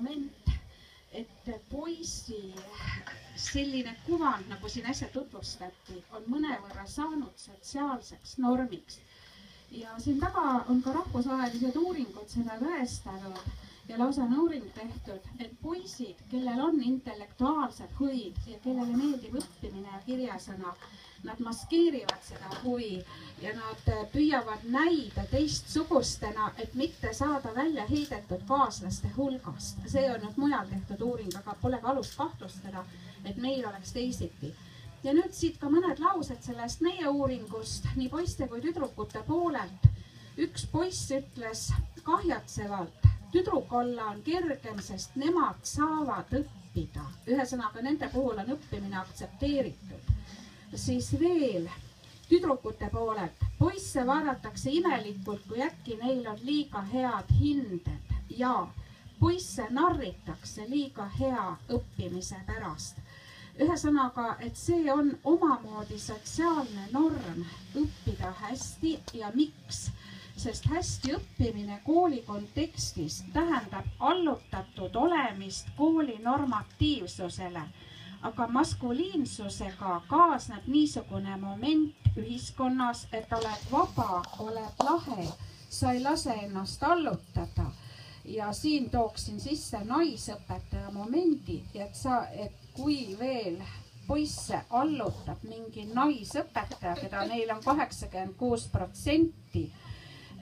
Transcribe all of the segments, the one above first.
moment, et poisi selline kuvand, nagu siin äsja tutvustati, on mõnevõrra saanud sotsiaalseks normiks. Ja siin taga on ka rahvusvahelised uuringud seda tõestanud ja lausa on uuring tehtud, et poisid, kellel on intellektuaalsed huvid ja kellele meeldib õppimine ja kirjasõna, nad maskeerivad seda huvi ja nad püüavad näida teistsugustena, et mitte saada välja heidetud kaaslaste hulgast. See on nüüd mujal tehtud uuring, aga pole ka alust kahtlustada, et meil oleks teisiti. Ja nüüd siit ka mõned laused sellest meie uuringust, nii poiste kui tüdrukute poolelt. Üks poiss ütles kahjatsevalt, tüdruk olla on kergem, sest nemad saavad õppida. Ühesõnaga, nende puhul on õppimine aktsepteeritud. Siis veel tüdrukute poolelt. Poisse vaadatakse imelikult, kui äkki neil on liiga head hinded ja poisse narritakse liiga hea õppimise pärast. Ühesõnaga, et see on omamoodi sotsiaalne norm õppida hästi ja miks? Sest hästi õppimine kooli kontekstis tähendab allutatud olemist kooli normatiivsusele, aga maskuliinsusega kaasneb niisugune moment ühiskonnas, et oled vaba, oled lahe, sa ei lase ennast allutada. Ja siin tooksin sisse naisõpetaja momendi, et kui veel poisse allutab mingi naisõpetaja, keda neil on 86%,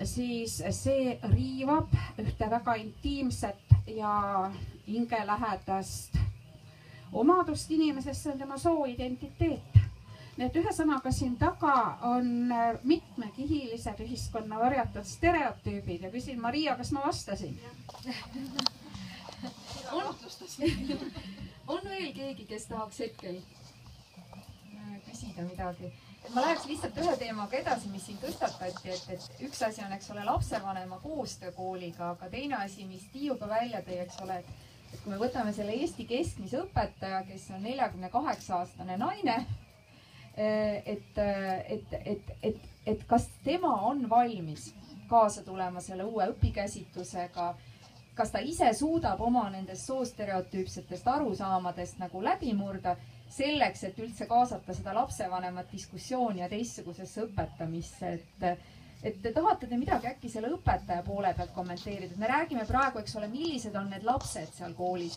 siis see riivab ühte väga intiimset ja hingelähedast omadust inimesest, see on tema sooidentiteet. Nii et ühesõnaga siin taga on mitmekihilised ühiskonna varjatud stereotüübid ja küsin, Maria, kas ma vastasin? On veel keegi, kes tahaks hetkel küsida midagi? Ma läheks lihtsalt ühe teemaga edasi, mis siin tõstatati, et üks asi on, eks ole, lapsevanema koostöö kooliga, aga teine asi, mis Tiiu ka välja tõi, eks ole, et kui me võtame selle Eesti keskmise õpetaja, kes on 48-aastane naine, et kas tema on valmis kaasa tulema selle uue õpikäsitlusega, kas ta ise suudab oma nendest soostereotüüpsetest arusaamadest nagu läbi murda selleks, et üldse kaasata seda lapsevanemat diskussiooni ja teistsugusesse õpetamisse, et tahate te midagi äkki selle õpetaja poole pealt kommenteerida, et me räägime praegu, eks ole, millised on need lapsed seal koolis,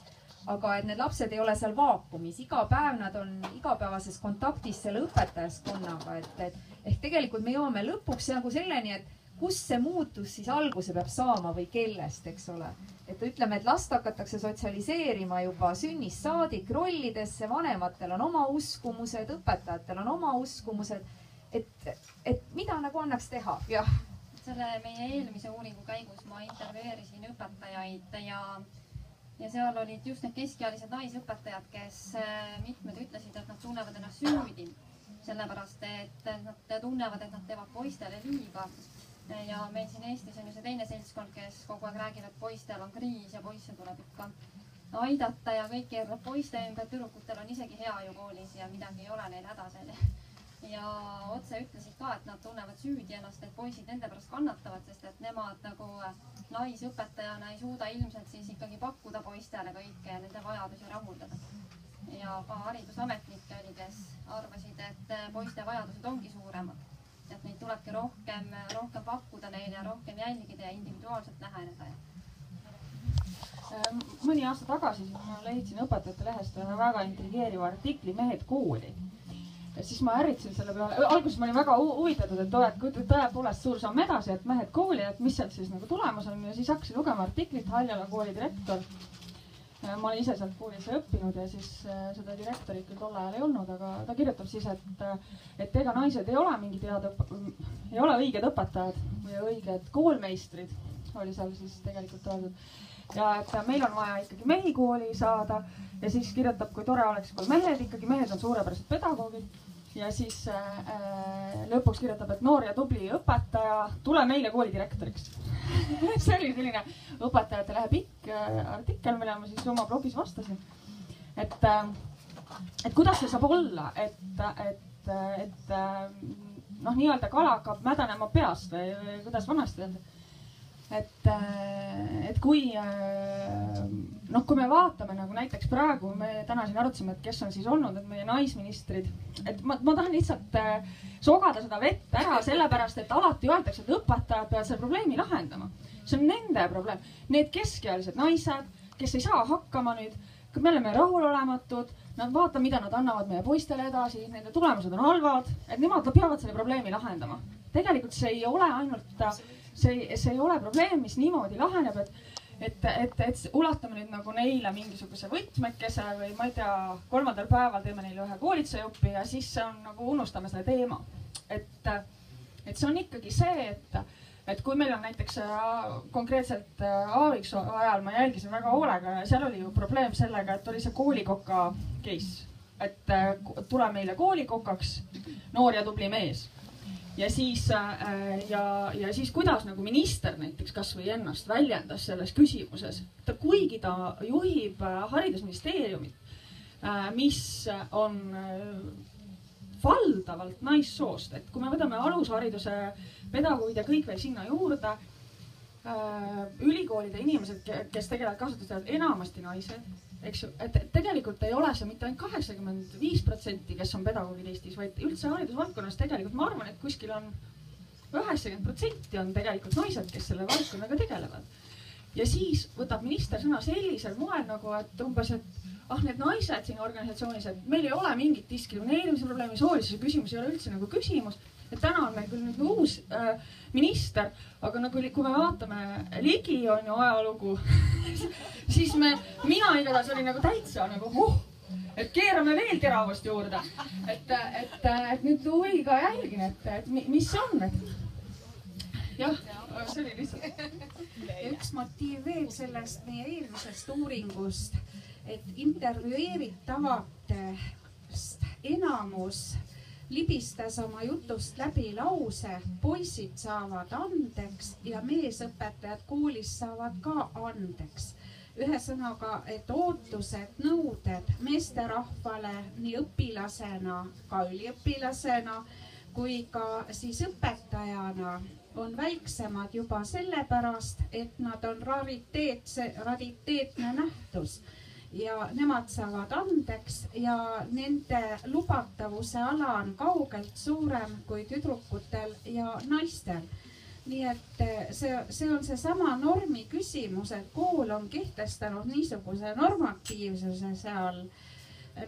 aga et need lapsed ei ole seal vaakumis, iga päev nad on igapäevases kontaktis selle õpetajaskonnaga, et tegelikult me jõuame lõpuks nagu selleni, et kus see muutus siis alguse peab saama või kellest, eks ole. Et ütleme, et last hakatakse sotsialiseerima juba sünnist saadik rollidesse, vanematel on oma uskumused, õpetajatel on oma uskumused, et mida nagu annaks teha, jah. Selle meie eelmise uuringu käigus ma intervjueerisin õpetajaid ja seal olid just need keskealised naisõpetajad, kes mitmed ütlesid, et nad tunnevad ennast süüdi, sellepärast et nad tunnevad, et nad teevad poistele liiga. Ja meil siin Eestis on ju see teine seltskond, kes kogu aeg räägib, et poistel on kriis ja poisse tuleb ikka aidata ja kõik keerab poiste ümber, tüdrukutel on isegi hea ju koolis ja midagi ei ole neil hädasel. Ja otse ütlesid ka, et nad tunnevad süüdi ennast, et poisid nende pärast kannatavad, sest et nemad nagu naisõpetajana ei suuda ilmselt siis ikkagi pakkuda poistele kõike ja nende vajadusi rahuldada. Ja ka haridusametnikke oli, kes arvasid, et poiste vajadused ongi suuremad. Et neid tulebki rohkem pakkuda neile ja rohkem jälgida ja individuaalselt läheneda. Mõni aasta tagasi ma leidsin õpetajate lehest ühe väga intrigeeriva artikli Mehed kooli. Ja siis ma ärritsin selle peale. Alguses ma olin väga huvitatud, et tõepoolest suur samm edasi, et Mehed kooli, et mis sealt siis nagu tulemas on. Ja siis hakkasin lugema artiklit, Haljala kooli direktor. Ma olin ise sealt koolis õppinud ja siis seda direktorit küll tol ajal ei olnud, aga ta kirjutab siis, et ega naised ei ole mingid ei ole õiged õpetajad või õiged koolmeistrid, oli seal siis tegelikult öeldud. Ja et meil on vaja ikkagi mehi kooli saada ja siis kirjutab, kui tore oleks, kui mehed on suurepärased pedagoogid. Ja siis lõpuks kirjutab, et noor ja tubli õpetaja, tule meile kooli direktoriks. See oli selline õpetajate lähe pikk artikkel, mille ma siis oma blogis vastasin. Et kuidas see saab olla, et nii-öelda kala hakkab mädanema peast või kuidas vanasti öelda. Et kui noh, kui me vaatame nagu näiteks praegu, me täna siin arutasime, et kes on siis olnud need meie naisministrid, et ma tahan lihtsalt sogada seda vett ära, sellepärast et alati öeldakse, et õpetajad peavad selle probleemi lahendama. See on nende probleem. Need keskealised naised, kes ei saa hakkama nüüd, me oleme rahulolematud, nad vaatavad, mida nad annavad meie poistele edasi, nende tulemused on halvad, et nemad peavad selle probleemi lahendama. Tegelikult see ei ole ainult, see ei ole probleem, mis niimoodi laheneb, et ulatame nüüd nagu neile mingisuguse võtmekese või ma ei tea, 3. päeval teeme neile ühe koolituse ja siis on nagu unustame selle teema. Et see on ikkagi see, et kui meil on näiteks konkreetselt Aaviksoo ajal ma jälgisin väga hoolega ja seal oli ju probleem sellega, et oli see koolikoka case, et tule meile koolikokaks noor ja tubli mees. Ja siis kuidas nagu minister näiteks kasvõi ennast väljendas selles küsimuses, kuigi ta juhib haridusministeeriumit, mis on valdavalt naissoost, et kui me võtame alushariduse pedagoogid ja kõik veel sinna juurde, ülikoolide inimesed, kes tegelevad kasvatustööd, enamasti naised, eks ju, et tegelikult ei ole see mitte ainult 85%, kes on pedagoogid Eestis, vaid üldse haridusvaldkonnas tegelikult ma arvan, et kuskil on 90% on tegelikult naised, kes selle valdkonnaga tegelevad. Ja siis võtab minister sõna sellisel moel nagu, et umbes, et need naised siin organisatsioonis, et meil ei ole mingit diskrimineerimise probleemi, soolisuse küsimus ei ole üldse nagu küsimus. Et täna on meil küll nüüd uus minister, aga nagu kui me vaatame Ligi on ju ajalugu, siis mina igatahes oli nagu täitsa nagu et keerame veel teravust juurde. Et nüüd huviga jälgin, et mis see on, jah, see oli lihtsalt. Üks motiiv veel sellest meie eelmisest uuringust, et intervjueeritavatest enamus libistas oma jutust läbi lause, poisid saavad andeks ja meesõpetajad koolis saavad ka andeks. Ühesõnaga, et ootused, nõuded meesterahvale nii õpilasena, ka üliõpilasena kui ka siis õpetajana on väiksemad juba sellepärast, et nad on rariteetne nähtus. Ja nemad saavad andeks ja nende lubatavuse ala on kaugelt suurem kui tüdrukutel ja naistel. Nii et see on seesama normi küsimus, et kool on kehtestanud niisuguse normatiivsuse seal,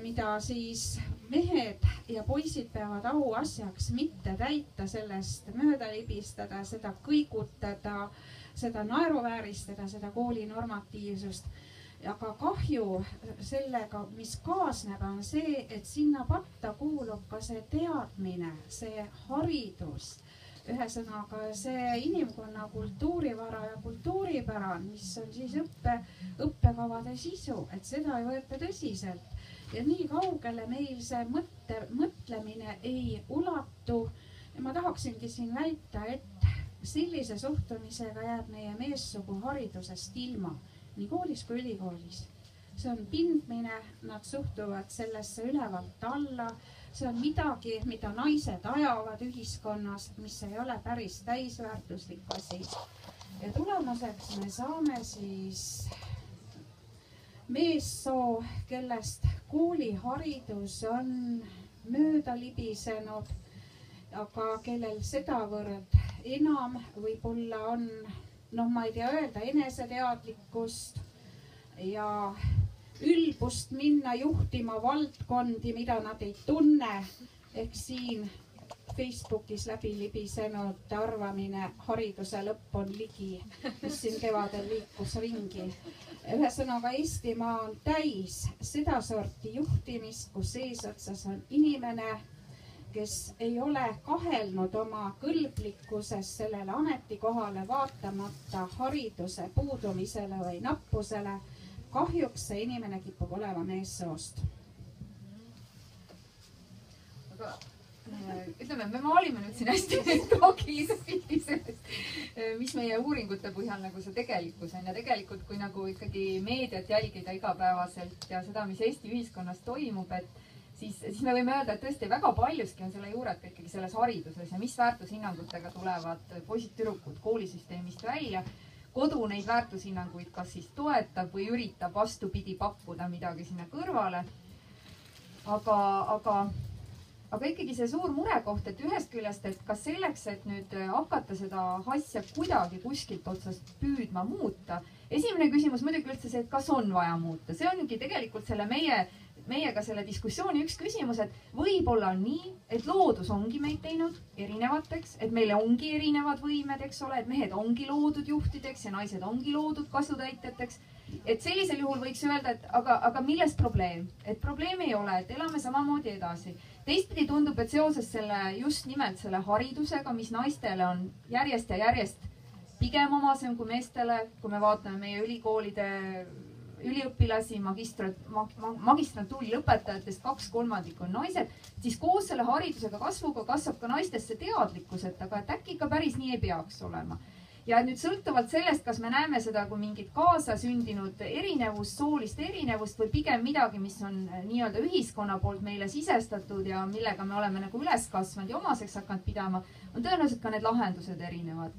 mida siis mehed ja poisid peavad auasjaks mitte täita, sellest mööda libistada, seda kõigutada, seda naeruvääristada, seda kooli normatiivsust. Aga kahju sellega, mis kaasneb, on see, et sinna patta kuulub ka see teadmine, see haridus. Ühesõnaga see inimkonna kultuurivara ja kultuuripärand, mis on siis õppekavade sisu, et seda ei võeta tõsiselt. Ja nii kaugele meil see mõtlemine ei ulatu. Ja ma tahaksingi siin väita, et sellise suhtumisega jääb meie meessugu haridusest ilma. Nii koolis kui ülikoolis. See on pindmine, nad suhtuvad sellesse ülevalt alla. See on midagi, mida naised ajavad ühiskonnas, mis ei ole päris täisväärtuslik asi. Ja tulemuseks me saame siis meessoo, kellest kooliharidus on mööda libisenud, aga kellel sedavõrd enam võib-olla on ma ei tea öelda, eneseteadlikkust ja ülbust minna juhtima valdkondi, mida nad ei tunne. Ehk siin Facebookis läbi libisenud arvamine hariduse lõpp on ligi, mis siin kevadel liikus ringi. Ühesõnaga Eestimaa on täis seda sorti juhtimist, kus eesotsas on inimene, kes ei ole kahelnud oma kõlblikkuses sellele ametikohale vaatamata hariduse puudumisele või nappusele. Kahjuks see inimene kipub olema meessoost. Aga ütleme, me maalime nüüd siin hästi toogilise pildi sellest, mis meie uuringute põhjal nagu see tegelikkus on. Ja tegelikult, kui nagu ikkagi meediat jälgida igapäevaselt ja seda, mis Eesti ühiskonnas toimub, siis me võime öelda, et tõesti väga paljuski on selle juured ikkagi selles hariduses ja mis väärtushinnangutega tulevad poisid-tüdrukud koolisüsteemist välja. kodu neid väärtushinnanguid kas siis toetab või üritab vastupidi pakkuda midagi sinna kõrvale. Aga ikkagi see suur murekoht, et ühest küljest, et kas selleks, et nüüd hakata seda asja kuidagi kuskilt otsast püüdma muuta. Esimene küsimus muidugi üldse see, et kas on vaja muuta. See ongi tegelikult selle meiega selle diskussiooni üks küsimus, et võib-olla on nii, et loodus ongi meid teinud erinevateks, et meile ongi erinevad võimed, eks ole, et mehed ongi loodud juhtideks ja naised ongi loodud kasutäitjateks. Et sellisel juhul võiks öelda, et aga milles probleem? Et probleemi ei ole, et elame samamoodi edasi. Teistpidi tundub, et seoses just nimelt selle haridusega, mis naistele on järjest ja järjest pigem omasem kui meestele, kui me vaatame meie ülikoolide üliõpilasi, magistrantuuri lõpetajatest 2/3 on naised, siis koos selle haridusega kasvuga kasvab ka naistesse teadlikkus, et aga et äkki ikka päris nii ei peaks olema. Ja nüüd sõltuvalt sellest, kas me näeme seda kui mingit kaasasündinud erinevust, soolist erinevust või pigem midagi, mis on nii-öelda ühiskonna poolt meile sisestatud ja millega me oleme nagu üles kasvanud ja omaseks hakanud pidama, on tõenäoliselt ka need lahendused erinevad.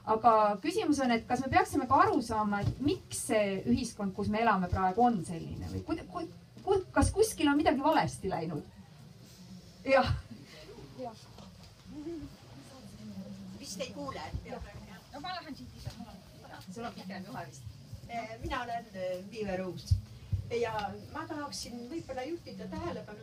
Aga küsimus on, et kas me peaksime ka aru saama, et miks see ühiskond, kus me elame praegu, on selline või kas kuskil on midagi valesti läinud? Jah. Vist ei kuule. No ma lähen siit ise. Sul on pikem juhe vist. Mina olen Viive Ruus ja ma tahaksin võib-olla juhtida tähelepanu